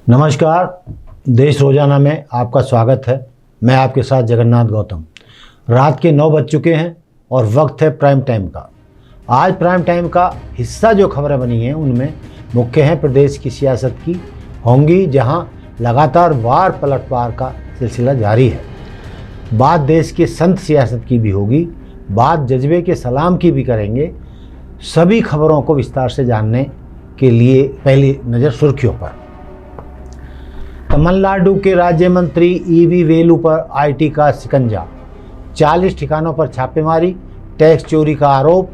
नमस्कार। देश रोजाना में आपका स्वागत है। मैं आपके साथ जगन्नाथ गौतम। रात के 9 बज चुके हैं और वक्त है प्राइम टाइम का। आज प्राइम टाइम का हिस्सा जो खबरें बनी हैं उनमें मुख्य हैं प्रदेश की सियासत की होंगी, जहां लगातार वार पलटवार का सिलसिला जारी है। बात देश के संत सियासत की भी होगी, बात जज्बे के सलाम की भी करेंगे। सभी खबरों को विस्तार से जानने के लिए पहली नज़र सुर्खियों पर। तमिलनाडु के राज्य मंत्री ईवी वेलु पर आईटी का शिकंजा, 40 ठिकानों पर छापेमारी, टैक्स चोरी का आरोप।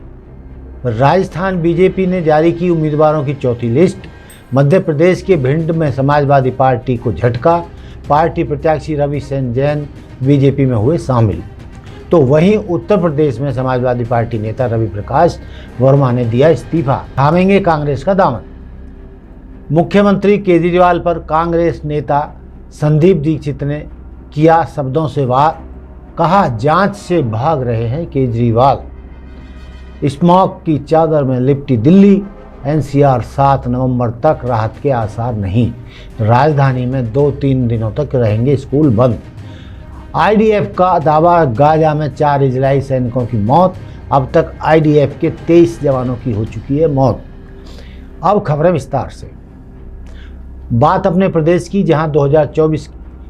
राजस्थान बीजेपी ने जारी की उम्मीदवारों की चौथी लिस्ट। मध्य प्रदेश के भिंड में समाजवादी पार्टी को झटका, पार्टी प्रत्याशी रवि सेन जैन बीजेपी में हुए शामिल। तो वहीं उत्तर प्रदेश में समाजवादी पार्टी नेता रवि प्रकाश वर्मा ने दिया इस्तीफा, थामेंगे कांग्रेस का दामन। मुख्यमंत्री केजरीवाल पर कांग्रेस नेता संदीप दीक्षित ने किया शब्दों से वार, कहा जांच से भाग रहे हैं केजरीवाल। स्मॉग की चादर में लिपटी दिल्ली, एनसीआर 7 नवंबर तक राहत के आसार नहीं। राजधानी में 2-3 दिनों तक रहेंगे स्कूल बंद। आईडीएफ का दावा, गाजा में 4 इजरायली सैनिकों की मौत। अब तक आईडीएफ के 23 जवानों की हो चुकी है मौत। अब खबरें विस्तार से। बात अपने प्रदेश की, जहां 2024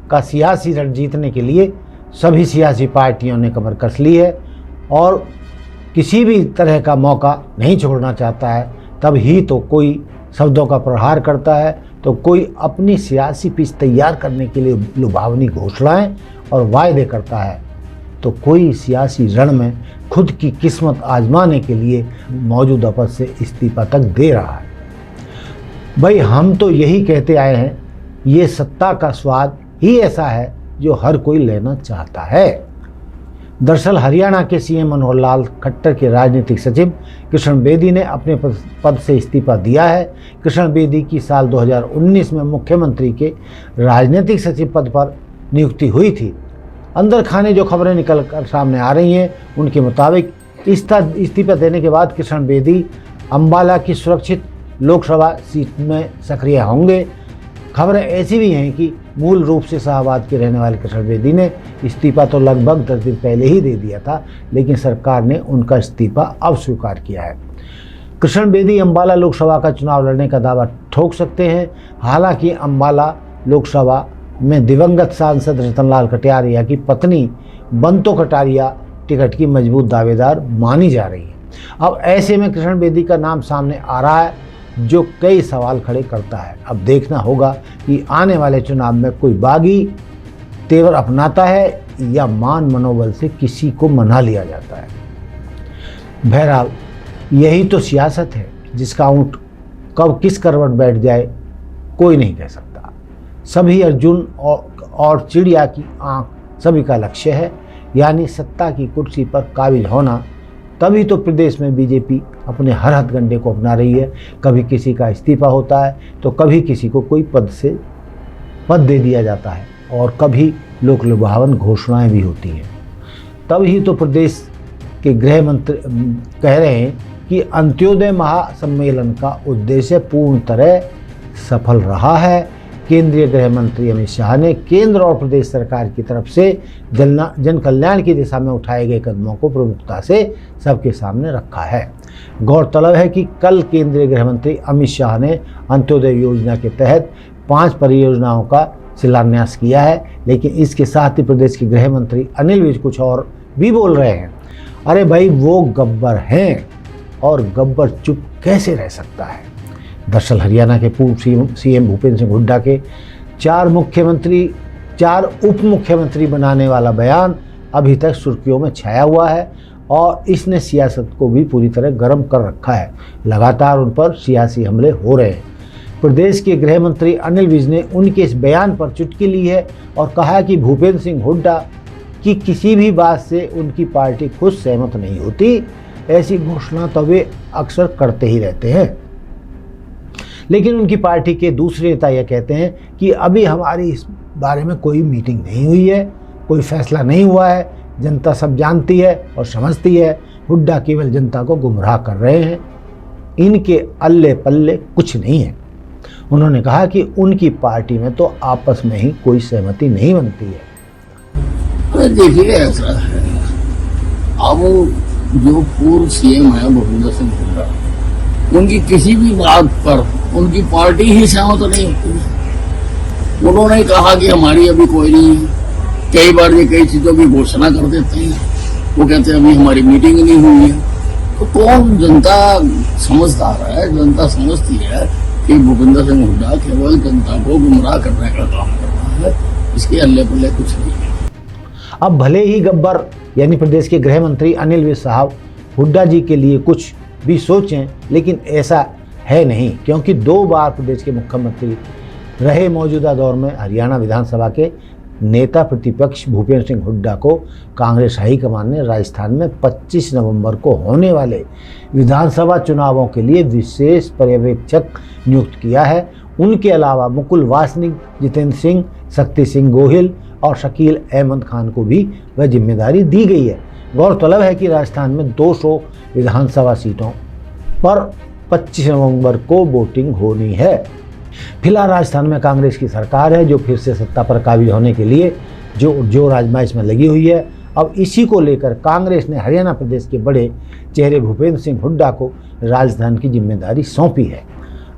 का सियासी रण जीतने के लिए सभी सियासी पार्टियों ने कमर कस ली है और किसी भी तरह का मौका नहीं छोड़ना चाहता है। तब ही तो कोई शब्दों का प्रहार करता है, तो कोई अपनी सियासी पिच तैयार करने के लिए लुभावनी घोषणाएं और वायदे करता है, तो कोई सियासी रण में खुद की किस्मत आजमाने के लिए मौजूदा पद से इस्तीफा तक दे रहा है। भाई, हम तो यही कहते आए हैं, ये सत्ता का स्वाद ही ऐसा है जो हर कोई लेना चाहता है। दरअसल हरियाणा के सीएम मनोहर लाल खट्टर के राजनीतिक सचिव कृष्ण बेदी ने अपने पद से इस्तीफा दिया है। कृष्ण बेदी की साल 2019 में मुख्यमंत्री के राजनीतिक सचिव पद पर नियुक्ति हुई थी। अंदर खाने जो खबरें निकल कर सामने आ रही हैं उनके मुताबिक इस्तीफा देने के बाद कृष्ण बेदी अंबाला की सुरक्षित लोकसभा सीट में सक्रिय होंगे। खबरें ऐसी भी हैं कि मूल रूप से शाहबाद के रहने वाले कृष्ण बेदी ने इस्तीफा तो लगभग 10 दिन पहले ही दे दिया था, लेकिन सरकार ने उनका इस्तीफा अब स्वीकार किया है। कृष्ण बेदी अंबाला लोकसभा का चुनाव लड़ने का दावा ठोक सकते हैं। हालांकि अंबाला लोकसभा में दिवंगत सांसद रतनलाल कटारिया की पत्नी बंतो कटारिया टिकट की मजबूत दावेदार मानी जा रही है। अब ऐसे में कृष्ण बेदी का नाम सामने आ रहा है, जो कई सवाल खड़े करता है। अब देखना होगा कि आने वाले चुनाव में कोई बागी तेवर अपनाता है या मान मनोबल से किसी को मना लिया जाता है। बहरहाल यही तो सियासत है, जिसका ऊंट कब किस करवट बैठ जाए कोई नहीं कह सकता। सभी अर्जुन और चिड़िया की आंख सभी का लक्ष्य है, यानी सत्ता की कुर्सी पर काबिज होना। तभी तो प्रदेश में बीजेपी अपने हर हथकंडे को अपना रही है। कभी किसी का इस्तीफा होता है तो कभी किसी को कोई पद दे दिया जाता है और कभी लोक लुभावन घोषणाएं भी होती हैं। तभी तो प्रदेश के गृह मंत्री कह रहे हैं कि अंत्योदय महासम्मेलन का उद्देश्य पूर्ण तरह सफल रहा है। केंद्रीय गृह मंत्री अमित शाह ने केंद्र और प्रदेश सरकार की तरफ से जन कल्याण की दिशा में उठाए गए कदमों को प्रमुखता से सबके सामने रखा है। गौरतलब है कि कल केंद्रीय गृह मंत्री अमित शाह ने अंत्योदय योजना के तहत 5 परियोजनाओं का शिलान्यास किया है, लेकिन इसके साथ ही प्रदेश के गृह मंत्री अनिल विज कुछ और भी बोल रहे हैं। अरे भाई, वो गब्बर हैं और गब्बर चुप कैसे रह सकता है। दरअसल हरियाणा के पूर्व सीएम भूपेंद्र सिंह हुड्डा के 4 उप मुख्यमंत्री बनाने वाला बयान अभी तक सुर्खियों में छाया हुआ है और इसने सियासत को भी पूरी तरह गर्म कर रखा है। लगातार उन पर सियासी हमले हो रहे हैं। प्रदेश के गृह मंत्री अनिल विज ने उनके इस बयान पर चुटकी ली है और कहा कि भूपेंद्र सिंह हुड्डा की किसी भी बात से उनकी पार्टी खुद सहमत नहीं होती। ऐसी घोषणा तो वे अक्सर करते ही रहते हैं, लेकिन उनकी पार्टी के दूसरे नेता यह कहते हैं कि अभी हमारी इस बारे में कोई मीटिंग नहीं हुई है, कोई फैसला नहीं हुआ है, जनता सब जानती है और समझती है। हुड्डा केवल जनता को गुमराह कर रहे हैं, इनके अल्ले पल्ले कुछ नहीं है। उन्होंने कहा कि उनकी पार्टी में तो आपस में ही कोई सहमति नहीं बनती है। देखिए, ऐसा है, अब जो पूर्व सीएम है भूपेंद्र सिंह हुड्डा, उनकी किसी भी बात पर उनकी पार्टी ही सहमत नहीं होती। उन्होंने कहा कि हमारी अभी कोई नहीं है। कई बार ये कई चीजों की घोषणा कर देते हैं, वो कहते हैं अभी हमारी मीटिंग नहीं हुई है। तो कौन, जनता समझदार है, जनता समझती है कि भूपेंद्र सिंह हुड्डा केवल जनता को गुमराह करने का काम कर रहा है, इसके अल्ले पल्ले कुछ नहीं है। अब भले ही गब्बर यानी प्रदेश के गृह मंत्री अनिल विज साहब हुड्डा जी के लिए कुछ भी सोचें, लेकिन ऐसा है नहीं, क्योंकि 2 बार प्रदेश के मुख्यमंत्री रहे मौजूदा दौर में हरियाणा विधानसभा के नेता प्रतिपक्ष भूपेंद्र सिंह हुड्डा को कांग्रेस हाईकमान ने राजस्थान में 25 नवंबर को होने वाले विधानसभा चुनावों के लिए विशेष पर्यवेक्षक नियुक्त किया है। उनके अलावा मुकुल वासनिक, जितेंद्र सिंह, शक्ति सिंह गोहिल और शकील अहमद खान को भी वह जिम्मेदारी दी गई है। गौरतलब है कि राजस्थान में 200 विधानसभा सीटों पर 25 नवंबर को वोटिंग होनी है। फिलहाल राजस्थान में कांग्रेस की सरकार है जो फिर से सत्ता पर काबिज होने के लिए जो आजमाइश में लगी हुई है। अब इसी को लेकर कांग्रेस ने हरियाणा प्रदेश के बड़े चेहरे भूपेंद्र सिंह हुड्डा को राजधानी की जिम्मेदारी सौंपी है।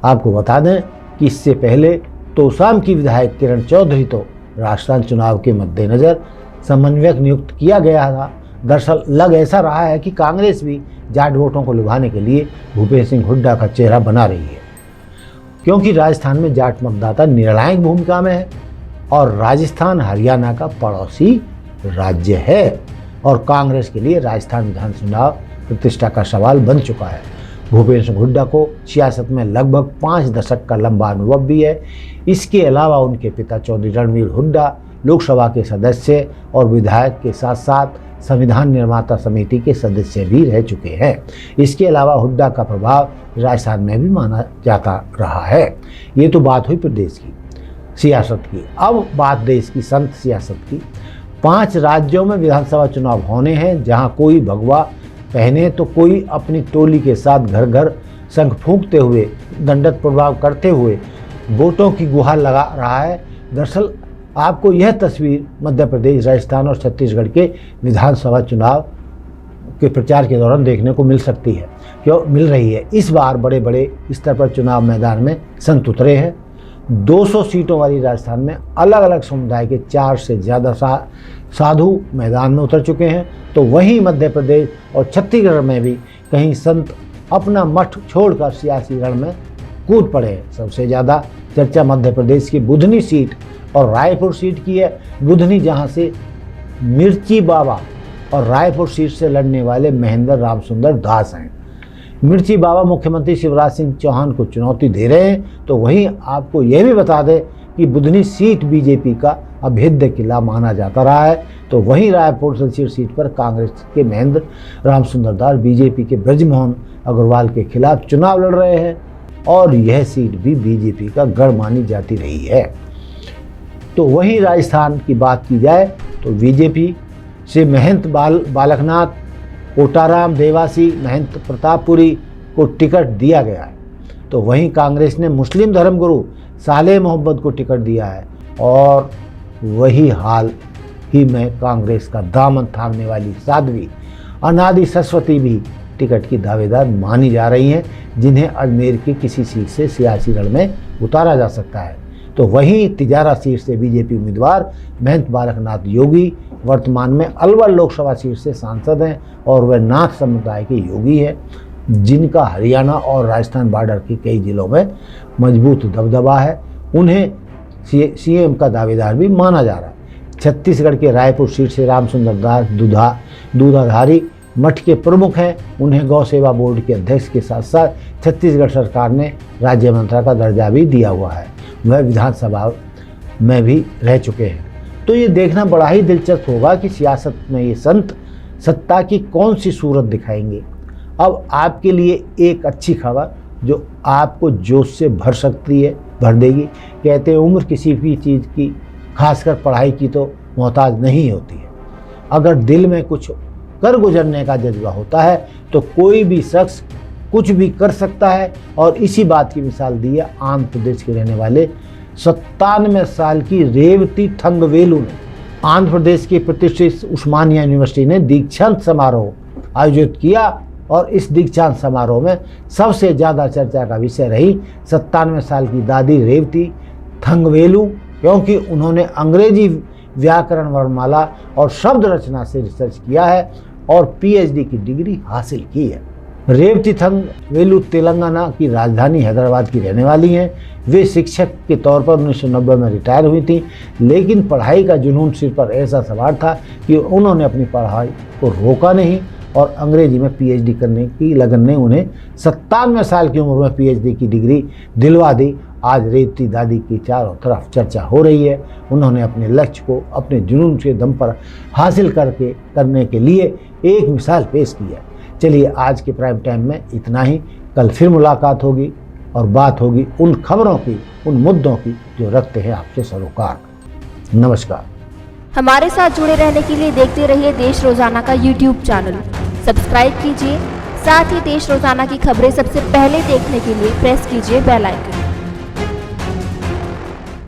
आपको बता दें कि इससे पहले तोसाम की विधायक किरण चौधरी तो राजस्थान चुनाव के मद्देनजर समन्वयक नियुक्त किया गया था। दरअसल लग ऐसा रहा है कि कांग्रेस भी जाट वोटों को लुभाने के लिए भूपेंद्र सिंह हुड्डा का चेहरा बना रही है, क्योंकि राजस्थान में जाट मतदाता निर्णायक भूमिका में है और राजस्थान हरियाणा का पड़ोसी राज्य है और कांग्रेस के लिए राजस्थान विधानसभा चुनाव प्रतिष्ठा का सवाल बन चुका है। भूपेंद्र सिंह हुड्डा को सियासत में लगभग 5 दशक का लंबा अनुभव भी है। इसके अलावा उनके पिता चौधरी रणवीर हुड्डा लोकसभा के सदस्य और विधायक के साथ साथ संविधान निर्माता समिति के सदस्य भी रह चुके हैं। इसके अलावा हुड्डा का प्रभाव राजस्थान में भी माना जाता रहा है। ये तो बात हुई प्रदेश की सियासत की। अब बात देश की संत सियासत की। 5 राज्यों में विधानसभा चुनाव होने हैं, जहां कोई भगवा पहने तो कोई अपनी टोली के साथ घर घर शंख फूंकते हुए, दंडक प्रभाव करते हुए वोटों की गुहार लगा रहा है। दरअसल आपको यह तस्वीर मध्य प्रदेश, राजस्थान और छत्तीसगढ़ के विधानसभा चुनाव के प्रचार के दौरान देखने को मिल सकती है, क्यों मिल रही है। इस बार बड़े बड़े स्तर पर चुनाव मैदान में संत उतरे हैं। 200 सीटों वाली राजस्थान में अलग अलग समुदाय के 4 से ज़्यादा साधु मैदान में उतर चुके हैं, तो वहीं मध्य प्रदेश और छत्तीसगढ़ में भी कहीं संत अपना मठ छोड़कर सियासी रण में कूद पड़े हैं। सबसे ज़्यादा चर्चा मध्य प्रदेश की बुधनी सीट और रायपुर सीट की है। बुधनी जहां से मिर्ची बाबा और रायपुर सीट से लड़ने वाले महेंद्र रामसुंदर दास हैं। मिर्ची बाबा मुख्यमंत्री शिवराज सिंह चौहान को चुनौती दे रहे हैं, तो वहीं आपको यह भी बता दें कि बुधनी सीट बीजेपी का अभेद्य किला माना जाता रहा है। तो वहीं रायपुर संसदीय सीट पर कांग्रेस के महेंद्र रामसुंदर दास बीजेपी के ब्रजमोहन अग्रवाल के खिलाफ चुनाव लड़ रहे हैं और यह सीट भी बीजेपी का गढ़ मानी जाती रही है। तो वहीं राजस्थान की बात की जाए तो बीजेपी से महंत बालकनाथ, कोटाराम देवासी, महंत प्रतापपुरी को टिकट दिया गया है। तो वहीं कांग्रेस ने मुस्लिम धर्मगुरु सालेह मोहम्मद को टिकट दिया है और वही हाल ही में कांग्रेस का दामन थामने वाली साध्वी अनादि सरस्वती भी टिकट की दावेदार मानी जा रही हैं, जिन्हें अजमेर की किसी सीट से सियासी रण में उतारा जा सकता है। तो वहीं तिजारा सीट से बीजेपी उम्मीदवार महंत बालकनाथ योगी वर्तमान में अलवर लोकसभा सीट से सांसद हैं और वह नाथ समुदाय के योगी हैं, जिनका हरियाणा और राजस्थान बॉर्डर के कई जिलों में मजबूत दबदबा है। उन्हें सीएम का दावेदार भी माना जा रहा है। छत्तीसगढ़ के रायपुर सीट से रामसुंदर दास दूधाधारी मठ के प्रमुख हैं। उन्हें गौ सेवा बोर्ड के अध्यक्ष के साथ साथ छत्तीसगढ़ सरकार ने राज्य मंत्री का दर्जा भी दिया हुआ है। वह विधानसभा में भी रह चुके हैं। तो ये देखना बड़ा ही दिलचस्प होगा कि सियासत में ये संत सत्ता की कौन सी सूरत दिखाएंगे। अब आपके लिए एक अच्छी खबर जो आपको जोश से भर देगी। कहते हैं उम्र किसी भी चीज़ की, खासकर पढ़ाई की, तो मोहताज नहीं होती है। अगर दिल में कुछ कर गुजरने का जज्बा होता है तो कोई भी शख्स कुछ भी कर सकता है। और इसी बात की मिसाल दी है आंध्र प्रदेश के रहने वाले 97 साल की रेवती थंगवेलु ने। आंध्र प्रदेश की प्रतिष्ठित उस्मानिया यूनिवर्सिटी ने दीक्षांत समारोह आयोजित किया और इस दीक्षांत समारोह में सबसे ज़्यादा चर्चा का विषय रही 97 साल की दादी रेवती थंगवेलु, क्योंकि उन्होंने अंग्रेजी व्याकरण वर्णमाला और शब्द रचना से रिसर्च किया है और पीएचडी की डिग्री हासिल की है। रेवती थंगवेलु तेलंगाना की राजधानी हैदराबाद की रहने वाली हैं। वे शिक्षक के तौर पर 1990 में रिटायर हुई थी, लेकिन पढ़ाई का जुनून सिर पर ऐसा सवार था कि उन्होंने अपनी पढ़ाई को रोका नहीं और अंग्रेजी में पीएचडी करने की लगन ने उन्हें 97 साल की उम्र में पीएचडी की डिग्री दिलवा दी। आज रेवती दादी की चारों तरफ चर्चा हो रही है। उन्होंने अपने लक्ष्य को अपने जुनून के दम पर हासिल करने के लिए एक मिसाल पेश की है। चलिए आज के प्राइम टाइम में इतना ही। कल फिर मुलाकात होगी और बात होगी उन खबरों की, उन मुद्दों की जो रखते हैं आपसे सरोकार। नमस्कार। हमारे साथ जुड़े रहने के लिए देखते रहिए देश रोजाना का यूट्यूब चैनल। सब्सक्राइब कीजिए, साथ ही देश रोजाना की खबरें सबसे पहले देखने के लिए प्रेस कीजिए बेल आइकन।